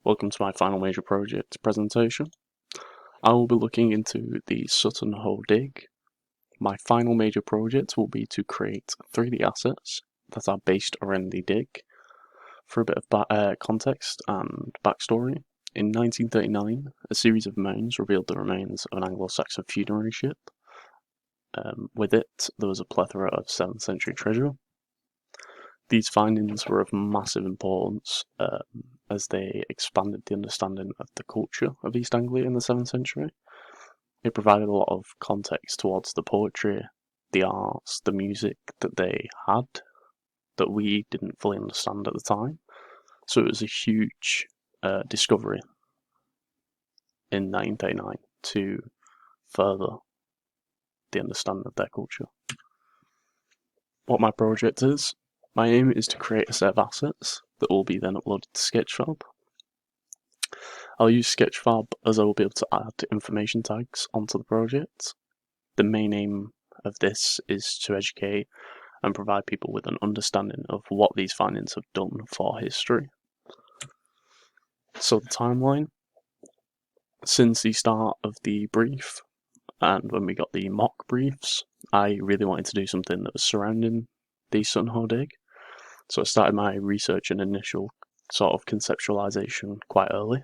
Welcome to my final major project presentation. I will be looking into the Sutton Hoo dig. My final major project will be to create 3D assets that are based around the dig. For a bit of context and backstory, in 1939, a series of mounds revealed the remains of an Anglo-Saxon funerary ship. With it, there was a plethora of 7th century treasure. These findings were of massive importance as they expanded the understanding of the culture of East Anglia in the 7th century. It provided a lot of context towards the poetry, the arts, the music that they had that we didn't fully understand at the time. So it was a huge discovery in 1939 to further the understanding of their culture. What my project is, my aim is to create a set of assets that will be then uploaded to Sketchfab. I'll use Sketchfab as I will be able to add information tags onto the project. The main aim of this is to educate and provide people with an understanding of what these findings have done for history. So the timeline, since the start of the brief and when we got the mock briefs, I really wanted to do something that was surrounding the Sutton Hoo dig. So I started my research and initial sort of conceptualization quite early.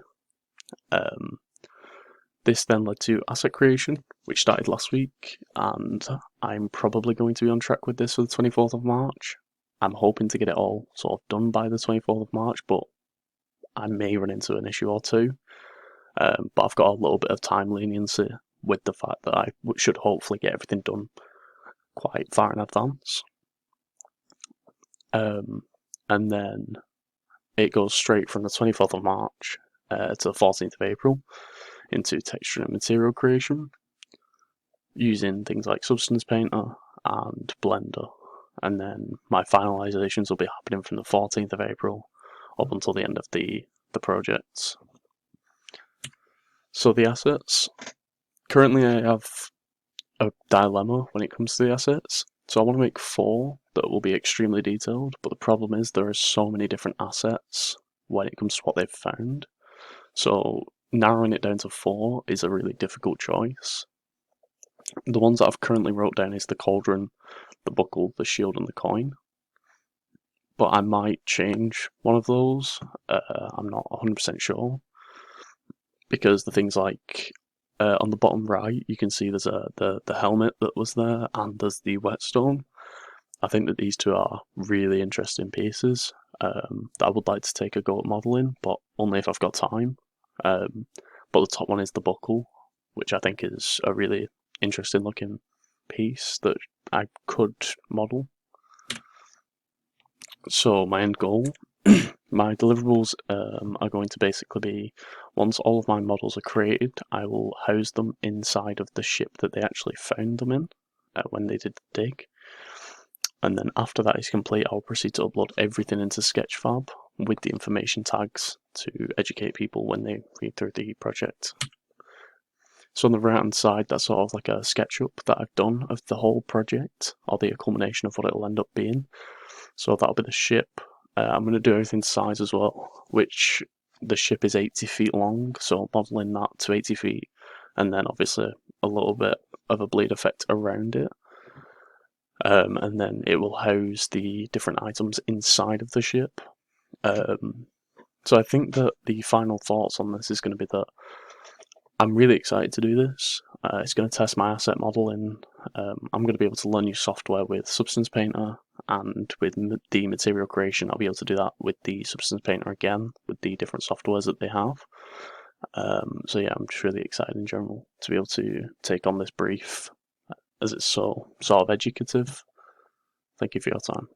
This then led to asset creation, which started last week, and I'm probably going to be on track with this for the 24th of March. I'm hoping to get it all sort of done by the 24th of March, but I may run into an issue or two. But I've got a little bit of time leniency with the fact that I should hopefully get everything done quite far in advance. And then it goes straight from the 24th of March to the 14th of April into texture and material creation using things like Substance Painter and Blender. And then my finalizations will be happening from the 14th of April up until the end of the project. So the assets, currently I have a dilemma when it comes to the assets. So I want to make 4 that will be extremely detailed, but the problem is there are so many different assets when it comes to what they've found. So narrowing it down to 4 is a really difficult choice. The ones that I've currently wrote down is the cauldron, the buckle, the shield, and the coin. But I might change one of those. I'm not 100% sure. Because the things like on the bottom right, you can see there's the helmet that was there, and there's the whetstone. I think that these two are really interesting pieces that I would like to take a go at modelling, but only if I've got time. But the top one is the buckle, which I think is a really interesting looking piece that I could model. So my end goal, my deliverables are going to basically be, once all of my models are created, I will house them inside of the ship that they actually found them in when they did the dig. And then after that is complete, I'll proceed to upload everything into Sketchfab with the information tags to educate people when they read through the project. So on the right hand side, that's sort of like a SketchUp that I've done of the whole project, or the culmination of what it'll end up being. So that'll be the ship. I'm going to do everything size as well, which the ship is 80 feet long, so modelling that to 80 feet, and then obviously a little bit of a bleed effect around it. And then it will house the different items inside of the ship. So I think that the final thoughts on this is going to be that I'm really excited to do this. It's going to test my asset modeling. I'm going to be able to learn new software with Substance Painter, and with the material creation, I'll be able to do that with the Substance Painter again, with the different softwares that they have. So yeah, I'm just really excited in general to be able to take on this brief, as it's so sort of educative. Thank you for your time.